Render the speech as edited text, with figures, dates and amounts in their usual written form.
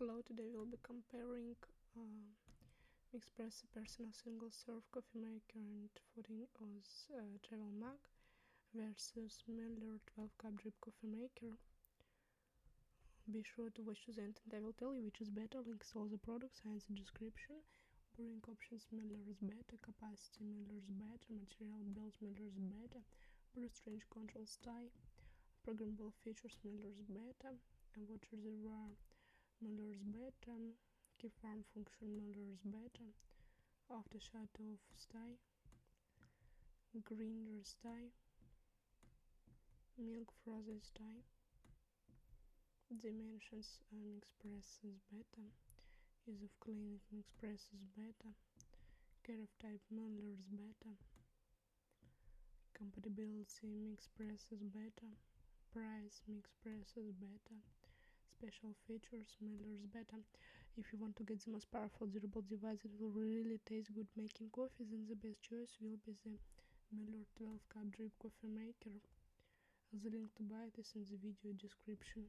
Hello, today we'll be comparing Mixpresso personal single serve coffee maker and 14 oz travel mug versus Mueller 12 cup drip coffee maker. Be sure to watch to the end and I will tell you which is better. Links to all the products are in the description. Brewing options: Mueller is better, capacity Mueller is better, material build Mueller is better, brew range control style, programmable features Mueller is better, and water reservoir Mueller is better, keep warm function Mueller is better, after shut off style, grinder style, milk frozen style. Dimensions: Mixpresso is better, ease of cleaning Mixpresso is better, care of type Mueller is better, compatibility Mixpresso is better, price Mixpresso is better, special features Mueller is better. If you want to get the most powerful durable device that will really taste good making coffee, then the best choice will be the Mueller 12 cup drip coffee maker. The link to buy it is in the video description.